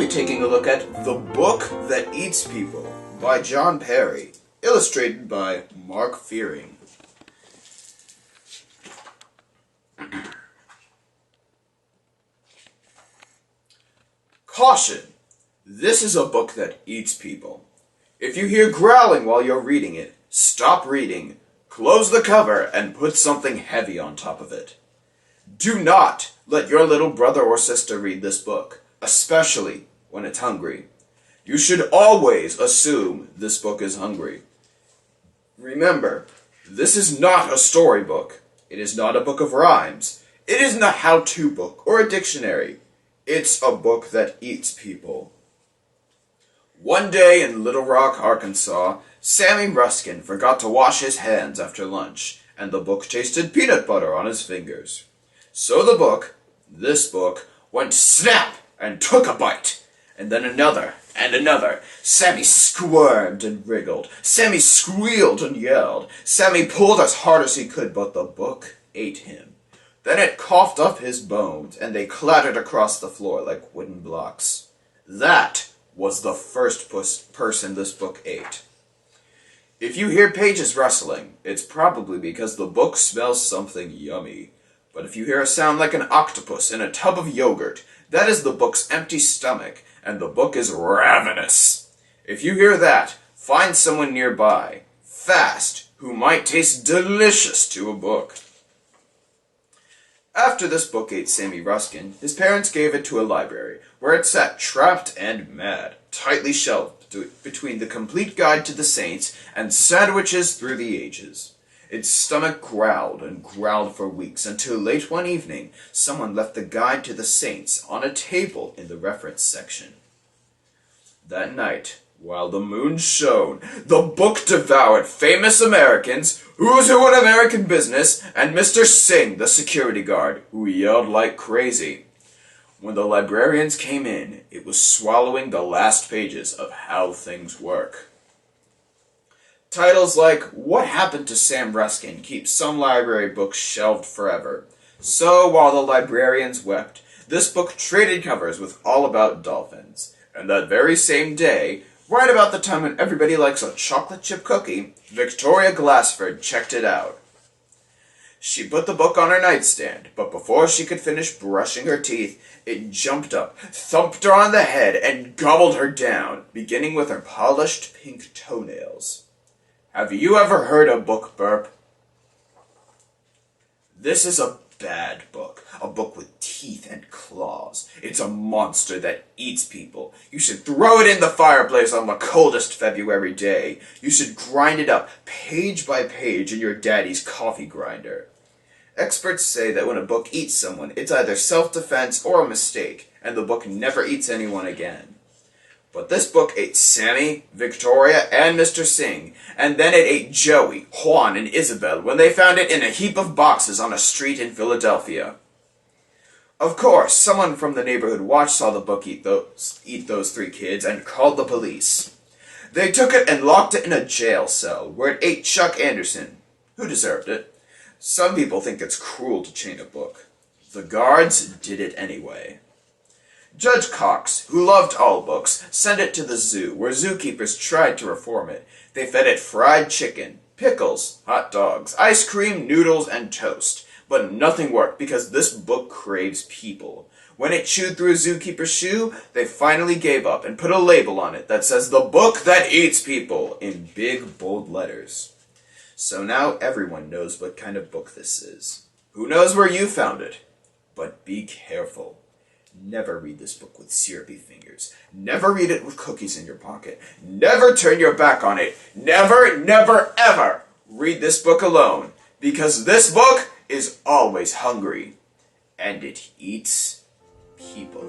be taking a look at The Book That Eats People by John Perry, illustrated by Mark Fearing. Caution! This is a book that eats people. If you hear growling while you're reading it, stop reading, close the cover, and put something heavy on top of it. Do not let your little brother or sister read this book, especially when it's hungry. You should always assume this book is hungry. Remember, this is not a storybook. It is not a book of rhymes. It isn't a how-to book or a dictionary. It's a book that eats people. One day in Little Rock, Arkansas, Sammy Ruskin forgot to wash his hands after lunch, and the book tasted peanut butter on his fingers. So the book, this book, went snap and took a bite, and then another and another. Sammy squirmed and wriggled. Sammy squealed and yelled. Sammy pulled as hard as he could, but the book ate him. Then it coughed up his bones, and they clattered across the floor like wooden blocks. That was the first person this book ate. If you hear pages rustling, it's probably because the book smells something yummy. But if you hear a sound like an octopus in a tub of yogurt, that is the book's empty stomach, and the book is ravenous. If you hear that, find someone nearby, fast, who might taste delicious to a book. After this book ate Sammy Ruskin, his parents gave it to a library, where it sat trapped and mad, tightly shelved between the Complete Guide to the Saints and Sandwiches Through the Ages. Its stomach growled and growled for weeks, until late one evening, someone left the Guide to the Saints on a table in the reference section. That night, while the moon shone, the book devoured famous Americans, who's who in American business, and Mr. Singh, the security guard, who yelled like crazy. When the librarians came in, it was swallowing the last pages of How Things Work. Titles like What Happened to Sam Ruskin keep some library books shelved forever. So, while the librarians wept, this book traded covers with All About Dolphins. And that very same day, right about the time when everybody likes a chocolate chip cookie, Victoria Glassford checked it out. She put the book on her nightstand, but before she could finish brushing her teeth, it jumped up, thumped her on the head, and gobbled her down, beginning with her polished pink toenails. Have you ever heard a book burp? This is a bad book. A book with teeth and claws. It's a monster that eats people. You should throw it in the fireplace on the coldest February day. You should grind it up, page by page, in your daddy's coffee grinder. Experts say that when a book eats someone, it's either self-defense or a mistake, and the book never eats anyone again. But this book ate Sammy, Victoria, and Mr. Singh, and then it ate Joey, Juan, and Isabel when they found it in a heap of boxes on a street in Philadelphia. Of course, someone from the neighborhood watch saw the book eat those three kids and called the police. They took it and locked it in a jail cell, where it ate Chuck Anderson, who deserved it. Some people think it's cruel to chain a book. The guards did it anyway. Judge Cox, who loved all books, sent it to the zoo, where zookeepers tried to reform it. They fed it fried chicken, pickles, hot dogs, ice cream, noodles, and toast. But nothing worked, because this book craves people. When it chewed through a zookeeper's shoe, they finally gave up and put a label on it that says, "The Book That Eats People," in big, bold letters. So now everyone knows what kind of book this is. Who knows where you found it? But be careful. Never read this book with syrupy fingers. Never read it with cookies in your pocket. Never turn your back on it. Never, never, ever read this book alone. Because this book is always hungry. And it eats people.